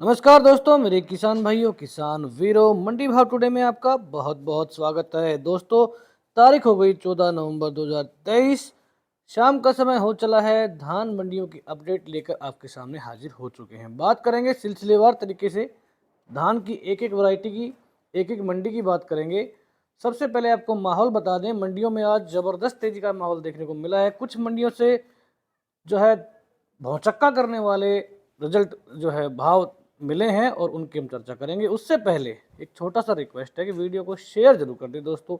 नमस्कार दोस्तों, मेरे किसान भाइयों, किसान वीरों, मंडी भाव टुडे में आपका बहुत बहुत स्वागत है। दोस्तों, तारीख हो गई 14 नवंबर 2023। शाम का समय हो चला है। धान मंडियों की अपडेट लेकर आपके सामने हाजिर हो चुके हैं। बात करेंगे सिलसिलेवार तरीके से धान की एक एक वैरायटी की, एक एक मंडी की बात करेंगे। सबसे पहले आपको माहौल बता दें, मंडियों में आज ज़बरदस्त तेज़ी का माहौल देखने को मिला है। कुछ मंडियों से जो है भौचक्का करने वाले रिजल्ट जो है भाव मिले हैं और उनकी हम चर्चा करेंगे। उससे पहले एक छोटा सा रिक्वेस्ट है कि वीडियो को शेयर जरूर कर दें दोस्तों,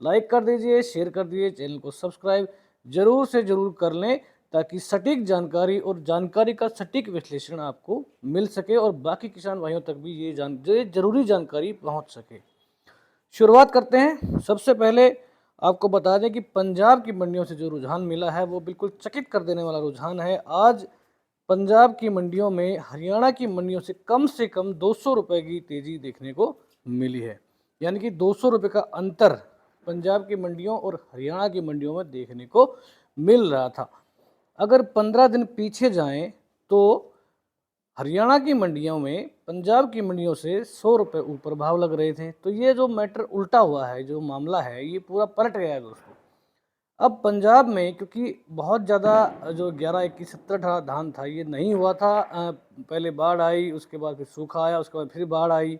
लाइक कर दीजिए, शेयर कर दीजिए, चैनल को सब्सक्राइब जरूर से जरूर कर लें ताकि सटीक जानकारी और जानकारी का सटीक विश्लेषण आपको मिल सके और बाकी किसान भाइयों तक भी ये जरूरी जानकारी पहुंच सके। शुरुआत करते हैं। सबसे पहले आपको बता दें कि पंजाब की मंडियों से जो रुझान मिला है वो बिल्कुल चकित कर देने वाला रुझान है। आज पंजाब की मंडियों में हरियाणा की मंडियों से कम 200 रुपये की तेज़ी देखने को मिली है। यानी कि 200 रुपये का अंतर पंजाब की मंडियों और हरियाणा की मंडियों में देखने को मिल रहा था। अगर 15 दिन पीछे जाएं तो हरियाणा की मंडियों में पंजाब की मंडियों से 100 रुपये ऊपर भाव लग रहे थे। तो ये जो मैटर उल्टा हुआ है, जो मामला है, ये पूरा पलट गया है दोस्तों। अब पंजाब में क्योंकि बहुत ज़्यादा जो 11, 21, 17, 18 धान था ये नहीं हुआ था। पहले बाढ़ आई, उसके बाद फिर सूखा आया, उसके बाद फिर बाढ़ आई।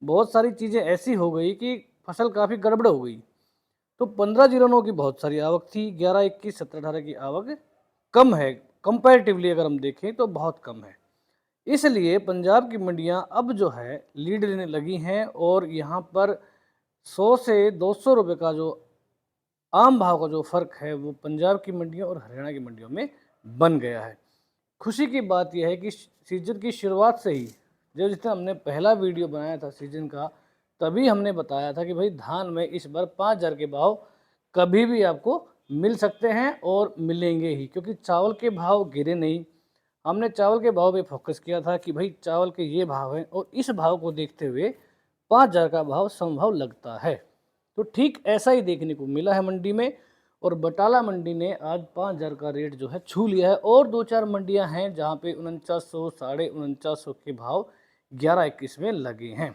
बहुत सारी चीज़ें ऐसी हो गई कि फसल काफ़ी गड़बड़ हो गई। तो 15 जिलों की बहुत सारी आवक थी, 11, 21, 17, 18 की आवक कम है। कंपैरेटिवली अगर हम देखें तो बहुत कम है। इसलिए पंजाब की मंडियां अब जो है लीड लेने लगी हैं और यहाँ पर 100 से 200 रुपये का जो आम भाव का जो फ़र्क है वो पंजाब की मंडियों और हरियाणा की मंडियों में बन गया है। खुशी की बात यह है कि सीजन की शुरुआत से ही जो जिस दिन हमने पहला वीडियो बनाया था सीजन का, तभी हमने बताया था कि भाई धान में इस बार 5,000 के भाव कभी भी आपको मिल सकते हैं और मिलेंगे ही, क्योंकि चावल के भाव गिरे नहीं। हमने चावल के भाव पे फोकस किया था कि भाई चावल के ये भाव हैं और इस भाव को देखते हुए 5,000 का भाव संभव लगता है। तो ठीक ऐसा ही देखने को मिला है मंडी में और बटाला मंडी ने आज 5,000 का रेट जो है छू लिया है। और दो चार मंडियां हैं जहां पे 4900, 4950 के भाव 11-21 में लगे हैं।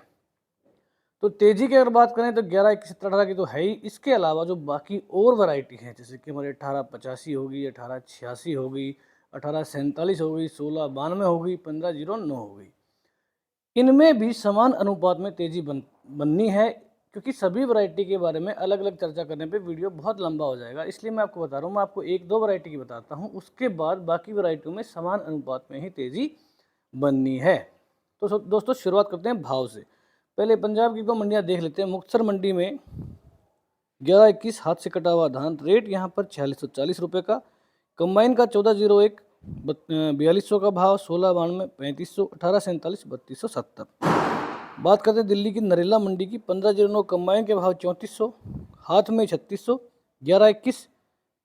तो तेजी की अगर बात करें तो 11, 21, 17, 18 की तो है ही। इसके अलावा जो बाकी और वैरायटी हैं जैसे कि हमारे 1885 होगी, 1886 होगी, 1847 हो गई, 1692 हो गई, 1509 हो गई, इनमें भी समान अनुपात में तेजी बननी है। क्योंकि सभी वैरायटी के बारे में अलग अलग चर्चा करने पे वीडियो बहुत लंबा हो जाएगा, इसलिए मैं आपको बता रहा हूँ। मैं आपको एक दो वैरायटी की बताता हूँ, उसके बाद बाकी वैरायटियों में समान अनुपात में ही तेजी बननी है। तो दोस्तों, शुरुआत करते हैं भाव से। पहले पंजाब की दो मंडियाँ देख लेते हैं। मुक्तसर मंडी में 11-21 हाथ से कटा हुआ धान रेट यहाँ पर 4640 रुपये का। कंबाइन का 1401 4200 का भाव, 1692 3500, 1847 3270। बात करते हैं दिल्ली की नरेला मंडी की। 1509 कंबाइन के भाव 3400, हाथ में 3600, 11-21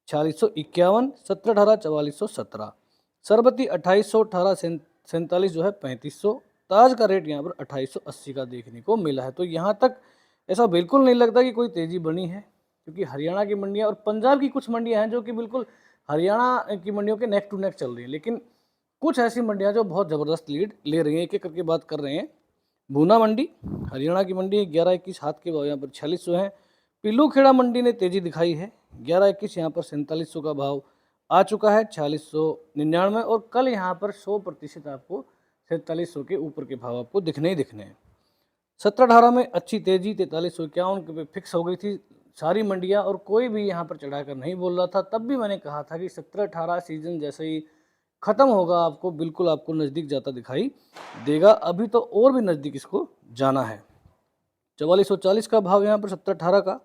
4651, 17-18 4417। सरबती 2800, 18 47 जो है 3500। ताज का रेट यहाँ पर 2880 का देखने को मिला है। तो यहाँ तक ऐसा बिल्कुल नहीं लगता कि कोई तेज़ी बनी है, क्योंकि हरियाणा की मंडियाँ और पंजाब की कुछ मंडियाँ हैं जो कि बिल्कुल हरियाणा की मंडियों के नेक टू नेक चल रही हैं। लेकिन कुछ ऐसी मंडियाँ जो बहुत ज़बरदस्त लीड ले रही हैं। एक एक करके बात कर रहे हैं। भूना मंडी, हरियाणा की मंडी 11-21 हाथ के भाव यहाँ पर 4600 हैं। पिल्लूखेड़ा मंडी ने तेज़ी दिखाई है। 11-21 यहाँ पर 4700 का भाव आ चुका है, 4699। और कल यहाँ पर 100% आपको 4700 के ऊपर के भाव आपको दिखने ही दिखने हैं। 17-18 में अच्छी तेज़ी 4351 पे फिक्स हो गई थी सारी मंडियाँ और कोई भी यहाँ पर चढ़ाकर नहीं बोल रहा था। तब भी मैंने कहा था कि 17-18 सीजन जैसे ही ख़त्म होगा आपको बिल्कुल आपको नज़दीक जाता दिखाई देगा। अभी तो और भी नज़दीक इसको जाना है। 4440 का भाव यहाँ पर 17-18 का।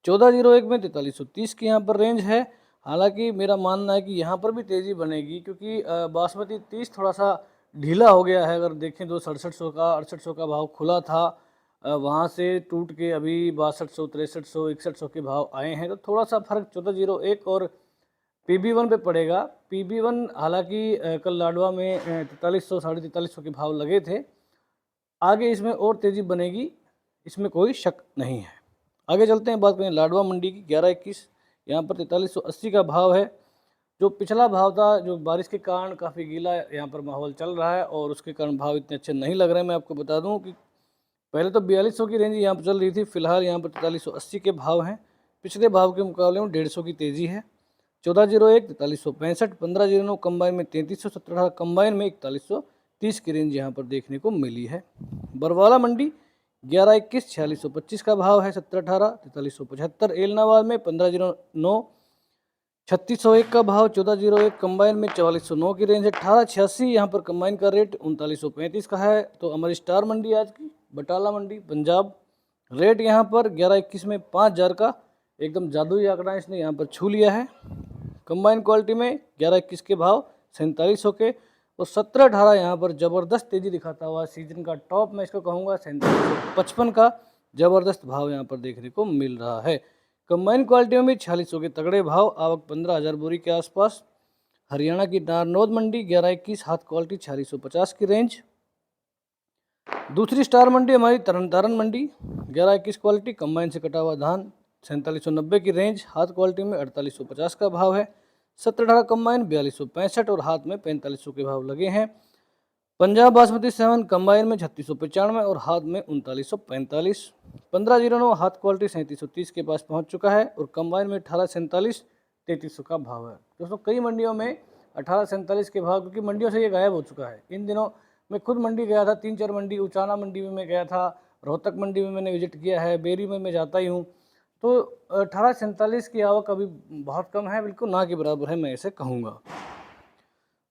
1401 में 4330 की यहाँ पर रेंज है। हालांकि मेरा मानना है कि यहाँ पर भी तेज़ी बनेगी, क्योंकि बासमती 30 थोड़ा सा ढीला हो गया है। अगर देखें तो 6700 का 6800 का भाव खुला था, वहाँ से टूट के अभी 6200, 6300, 6100 के भाव आए हैं। तो थोड़ा सा फर्क 1401 और PB1 पे पड़ेगा। PB1 हालांकि कल लाडवा में 4300, 4350 के भाव लगे थे। आगे इसमें और तेज़ी बनेगी, इसमें कोई शक नहीं है। आगे चलते हैं, बात करें लाडवा मंडी की। 11-21 यहाँ पर 4380 का भाव है, जो पिछला भाव था, जो बारिश के कारण काफ़ी गीला यहाँ पर माहौल चल रहा है और उसके कारण भाव इतने अच्छे नहीं लग रहे हैं। मैं आपको बता दूं कि पहले तो 4200 की रेंज यहाँ पर चल रही थी, फिलहाल यहाँ पर 4380 के भाव हैं। पिछले भाव के मुकाबले में 150 की तेज़ी है। 1401 4365, 1509 कंबाइन में 3300, 17 कंबाइन में 4130 की रेंज यहाँ पर देखने को मिली है। बरवाला मंडी 1121 4625 का भाव है। 1718 4375। एलनाबाद में 1509 3601 का भाव। 1401 कंबाइन में 4409 की रेंज है। 1886 यहाँ पर कंबाइन का रेट 3935 का है। तो हमारी स्टार मंडी आज की बटाला मंडी पंजाब, रेट यहाँ पर 1121 में 5000 का एकदम जादुई आंकड़ा इसने यहाँ पर छू लिया है। कंबाइन क्वालिटी में 1121 के भाव 4700 के और 1718 यहाँ पर ज़बरदस्त तेज़ी दिखाता हुआ सीजन का टॉप मैं इसको कहूँगा 4755 का ज़बरदस्त भाव यहाँ पर देखने को मिल रहा है। कंबाइन क्वालिटी में भी 4600 के तगड़े भाव, आवक 15000 बोरी के आसपास। हरियाणा की नारनौद मंडी 1121 हाथ क्वालिटी 4650 की रेंज। दूसरी स्टार मंडी हमारी तरन तारण मंडी 1121 क्वालिटी कंबाइन से कटा हुआ धान 4790 की रेंज, हाथ क्वालिटी में 4850 का भाव है। 1718 कंबाइन 4265 और हाथ में 4500 के भाव लगे हैं। पंजाब बासमती 7 कंबाइन में 3695 और हाथ में 3945। 1509 हाथ क्वालिटी 3730 के पास पहुंच चुका है और कंबाइन में 1847 3300 का भाव है। दोस्तों कई मंडियों में 1847 के भाव, क्योंकि मंडियों से ये गायब हो चुका है। इन दिनों मैं खुद मंडी गया था, 3-4 मंडी, उचाना मंडी में मैं गया था, रोहतक मंडी में मैंने विजिट किया है, बेरी में मैं जाता ही हूँ। तो 1847 की आवक अभी बहुत कम है, बिल्कुल ना के बराबर है मैं ऐसे कहूँगा।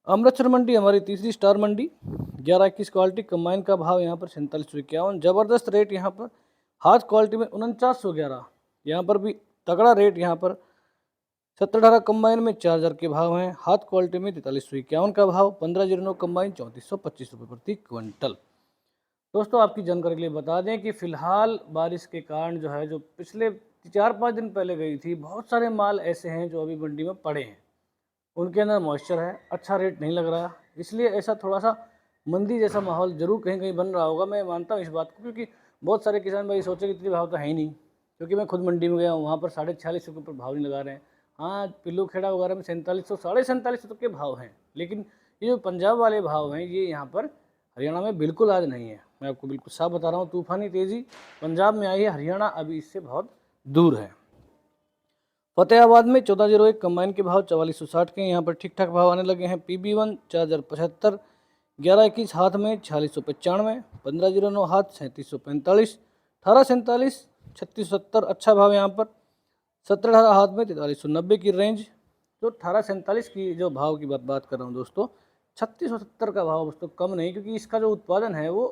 अमृतसर मंडी हमारी तीसरी स्टार मंडी 1121 क्वालिटी कंबाइन का भाव यहाँ पर 4751, ज़बरदस्त रेट यहाँ पर। हाथ क्वालिटी में 4911, यहाँ पर भी तगड़ा रेट यहाँ पर। 1718 कंबाइन में 4000 के भाव हैं। हाथ क्वालिटी में 4351 का भाव। 1509 कंबाइन 3425 रुपये प्रति क्विंटल। दोस्तों आपकी जानकारी के लिए बता दें कि फ़िलहाल बारिश के कारण जो है, जो पिछले 4-5 दिन पहले गई थी, बहुत सारे माल ऐसे हैं जो अभी मंडी में पड़े हैं, उनके अंदर मॉइस्चर है, अच्छा रेट नहीं लग रहा, इसलिए ऐसा थोड़ा सा मंदी जैसा माहौल जरूर कहीं कहीं बन रहा होगा। मैं मानता हूँ इस बात को, क्योंकि बहुत सारे किसान भाई सोचे कि इतनी भाव तो है ही नहीं, क्योंकि मैं खुद मंडी में गया हूँ, वहाँ पर 4650 के ऊपर भाव नहीं लगा रहे हैं। हाँ, पिल्लू खेड़ा वगैरह में 4700 4750 तक के भाव हैं, लेकिन ये जो पंजाब वाले भाव हैं ये यहाँ पर हरियाणा में बिल्कुल आज नहीं है। मैं आपको बिल्कुल साफ बता रहा हूँ, तूफानी तेज़ी पंजाब में आई है, हरियाणा अभी इससे बहुत दूर है। फतेहाबाद में 1401 कंबाइन के भाव 4460 के, यहाँ पर ठीक ठाक भाव आने लगे हैं। PB1 4075, 1121 हाथ में 4695, 1509 हाथ 3745, 1847 3670 अच्छा भाव यहाँ पर। 1718 हाथ में 4390 की रेंज। तो 1847 की जो भाव की बात कर रहा हूँ दोस्तों, 3670 का भाव दोस्तों कम नहीं, क्योंकि इसका जो उत्पादन है वो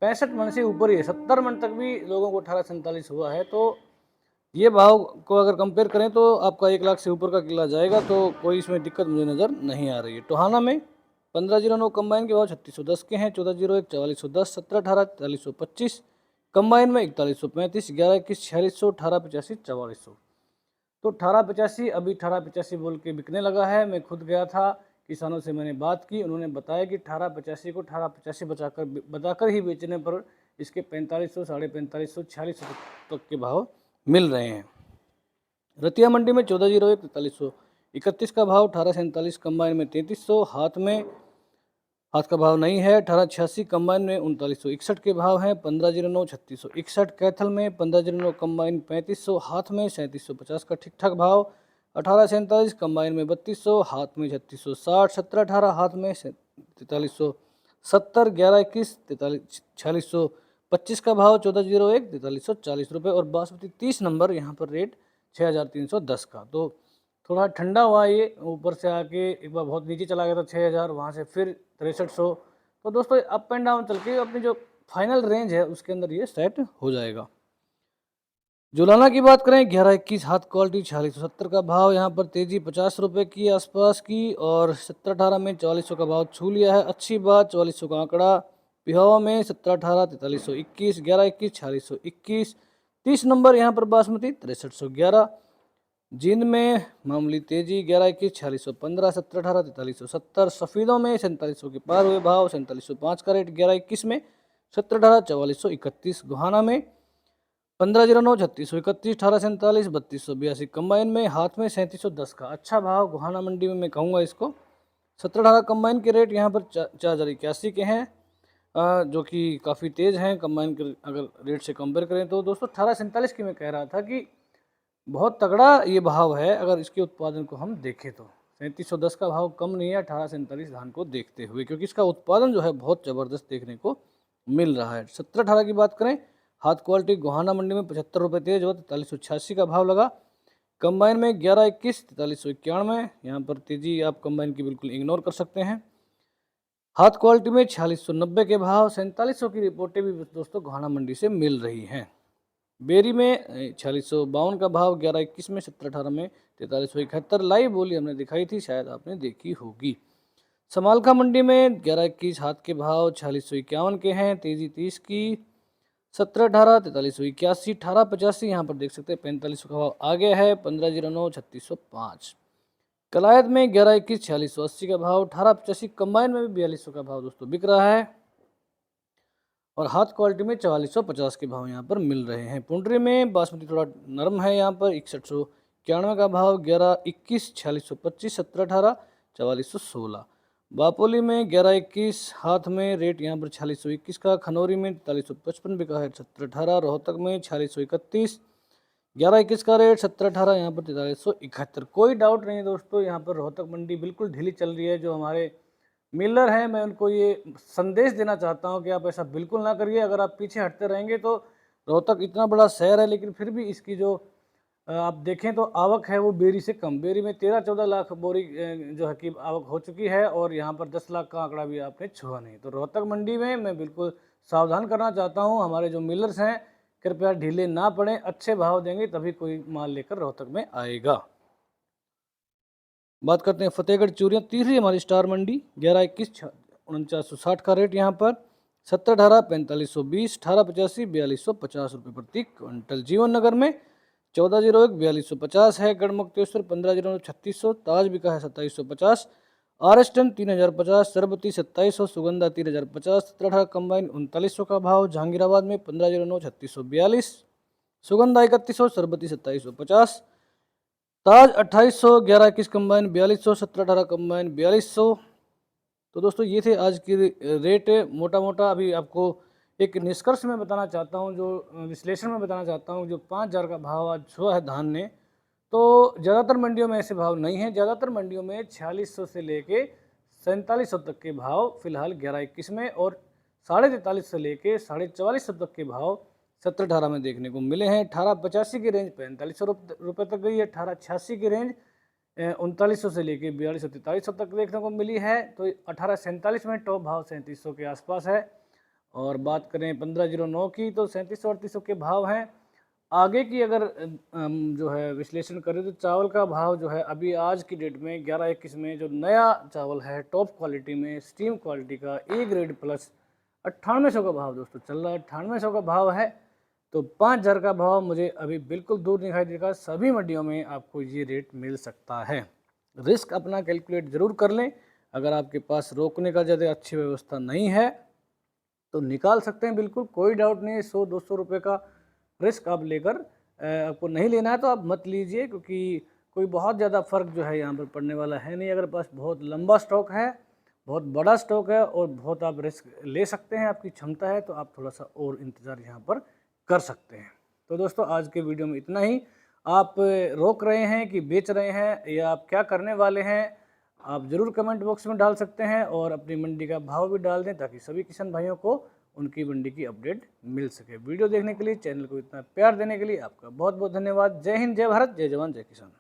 65 मन से ऊपर ही है। 70 मन तक भी लोगों को 1847 हुआ है। तो ये भाव को अगर कंपेयर करें तो आपका 1 लाख से ऊपर का किला जाएगा, तो कोई इसमें दिक्कत मुझे नज़र नहीं आ रही है। टोहाना में 1509 कंबाइन के भाव 3610 के हैं। 1401 4410, 1718 4325, कंबाइन में 4135, 1121 4600, 1885 4400। तो 1885 अभी 1885 बोल के बिकने लगा है। मैं खुद गया था, किसानों से मैंने बात की, उन्होंने बताया कि 1885 को 1885 बताकर ही बेचने पर इसके 4500 4550 4600 तक के भाव मिल रहे हैं। रतिया मंडी में 1401 4331 का भाव। 1847 कंबाइन में 3300, हाथ का भाव नहीं है। 1886 कंबाइन में 3961 के भाव हैं। 1509 3661 कैथल में। 1509 कंबाइन 3500, हाथ में 3750 का ठीक ठाक भाव। 1847 कंबाइन में 3200, हाथ में 3660। 1718 हाथ में 4370, 1121 4625 का भाव। 1401 4340 रुपये और बासमती 30 नंबर यहाँ पर रेट 6310 का। तो थोड़ा ठंडा हुआ, ये ऊपर से आके एक बार बहुत नीचे चला गया था 6000, वहाँ से फिर 6300। तो दोस्तों अप एंड डाउन चल के अपनी जो फाइनल रेंज है उसके अंदर ये सेट हो जाएगा। जुलाना की बात करें 1121 हाथ क्वालिटी 4670 का भाव, यहाँ पर तेज़ी 50 रुपये की आसपास की और 1718 में 4400 का भाव छू लिया है। अच्छी बात, 4400 का आंकड़ा। पिहावा में 1718 4321, 1121 4621, 30 नंबर यहाँ पर बासमती 6311। जींद में मामूली तेजी 1121 4615, 1718 4370। सफ़ीदों में 4700 के पार हुए भाव। 4705 का रेट 1121 में। 1718 4431। गोहाना में 1509 3631 1847 3282 कंबाइन में हाथ में 3710 का अच्छा भाव गोहाना मंडी में मैं कहूँगा इसको। 17-18 कंबाइन के रेट यहाँ पर 4081 के हैं, जो कि काफ़ी तेज़ हैं कंबाइन के अगर रेट से कंपेयर करें तो। दोस्तों 1847 की मैं कह रहा था कि बहुत तगड़ा ये भाव है अगर इसके उत्पादन को हम देखें तो। 3710 का भाव कम नहीं है 1847 धान को देखते हुए, क्योंकि इसका उत्पादन जो है बहुत ज़बरदस्त देखने को मिल रहा है। 17-18 की बात करें, हाथ क्वालिटी गोहाना मंडी में 75 रुपये तेज हुआ, 4386 का भाव लगा। कंबाइन में 1121 4391, यहाँ पर तेजी आप कंबाइन की बिल्कुल इग्नोर कर सकते हैं। हाथ क्वालिटी में 4690 के भाव, 4700 की रिपोर्टें भी दोस्तों गोहाना मंडी से मिल रही हैं। बेरी में 4652 का भाव, 1121 में, 17-18 में 4371। लाइव बोली हमने दिखाई थी, शायद आपने देखी होगी। समालखा मंडी में 1121 हाथ के भाव 4651 के हैं, तेजी 30 की। 17-18 4381, 1885 यहाँ पर देख सकते हैं 4500 का भाव आ गया है। 1509 3605। कलायत में 1121 4680 का भाव, 1885 कंबाइन में भी 4200 का भाव दोस्तों बिक रहा है। और हाथ क्वालिटी में 4450 के भाव यहाँ पर मिल रहे हैं। पुंडरी में बासमती थोड़ा नरम है, यहाँ पर 6191 का भाव, 1121 4625, 17-18 4416। बापोली में 1121 हाथ में रेट यहाँ पर 4621 का। खनौरी में 4355 बिका है 17-18। रोहतक में 4631 1121 का रेट, 17-18 यहाँ पर 4371। कोई डाउट नहीं दोस्तों, यहाँ पर रोहतक मंडी बिल्कुल ढीली चल रही है। जो हमारे मिलर हैं, मैं उनको ये संदेश देना चाहता हूँ कि आप ऐसा बिल्कुल ना करिए। अगर आप पीछे हटते रहेंगे तो रोहतक इतना बड़ा शहर है, लेकिन फिर भी इसकी जो आप देखें तो आवक है वो बेरी से कम। बेरी में 13-14 लाख बोरी जो है कि आवक हो चुकी है, और यहाँ पर 10 लाख का आंकड़ा भी आपने छुआ नहीं। तो रोहतक मंडी में मैं बिल्कुल सावधान करना चाहता हूँ। हमारे जो मिलर्स हैं कृपया ढीले ना पड़ें, अच्छे भाव देंगे तभी कोई माल लेकर रोहतक में आएगा। बात करते हैं फतेहगढ़ चूरियाँ, तीसरी हमारी स्टार मंडी। 1121 4960 का रेट यहाँ पर। 17-18 4520, 1885 4250 रुपये प्रति क्विंटल। जीवन नगर में 1401 4250 है। गढ़मुक्तेश्वर 1509 3600, ताज बिका है 2750। आरएसटन 3050, सरबती 2700, सुगंधा 3050। 17-18 कंबाइन 3900 का भाव। जहांगीराबाद में 1509 3642, सुगंधा 3100, सरबती 2750। ताज 2800, 1121 कंबाइन 4200, 17-18 कंबाइन 4200। तो दोस्तों ये थे आज की रेट मोटा मोटा। अभी आपको एक निष्कर्ष में बताना चाहता हूँ, जो विश्लेषण में बताना चाहता हूँ। जो 5000 का भाव आज छुआ है धान ने, तो ज़्यादातर मंडियों में ऐसे भाव नहीं है। ज़्यादातर मंडियों में 4600 से लेके 4700 तक के भाव फिलहाल 1121 में, और 43.5 से लेके 4450 तक के भाव 17-18 में देखने को मिले हैं। 1885 की रेंज 4500 रुपये तक गई है। 1886 की रेंज 3900 से लेके 4243 तक देखने को मिली है। तो 1847 में टॉप भाव 3700 के आसपास है। और बात करें 1509 की तो 3700-3800 के भाव हैं। आगे की अगर जो है विश्लेषण करें तो चावल का भाव जो है अभी आज की डेट में 11-21 में जो नया चावल है टॉप क्वालिटी में स्टीम क्वालिटी का ए ग्रेड प्लस 9800 का भाव दोस्तों चल रहा है। 9800 का भाव है, तो 5000 का भाव मुझे अभी बिल्कुल दूर दिखाई देगा। सभी मंडियों में आपको ये रेट मिल सकता है। रिस्क अपना कैलकुलेट ज़रूर कर लें। अगर आपके पास रोकने का ज़्यादा अच्छी व्यवस्था नहीं है तो निकाल सकते हैं, बिल्कुल कोई डाउट नहीं है। 100-200 रुपये का रिस्क आप लेकर आपको नहीं लेना है तो आप मत लीजिए, क्योंकि कोई बहुत ज़्यादा फ़र्क जो है यहाँ पर पड़ने वाला है नहीं। अगर पास बहुत लंबा स्टॉक है, बहुत बड़ा स्टॉक है और बहुत आप रिस्क ले सकते हैं, आपकी क्षमता है, तो आप थोड़ा सा और इंतज़ार यहाँ पर कर सकते हैं। तो दोस्तों आज के वीडियो में इतना ही। आप रोक रहे हैं कि बेच रहे हैं या आप क्या करने वाले हैं, आप ज़रूर कमेंट बॉक्स में डाल सकते हैं, और अपनी मंडी का भाव भी डाल दें ताकि सभी किसान भाइयों को उनकी मंडी की अपडेट मिल सके। वीडियो देखने के लिए, चैनल को इतना प्यार देने के लिए आपका बहुत बहुत धन्यवाद। जय हिंद, जय भारत, जय जवान, जय किसान।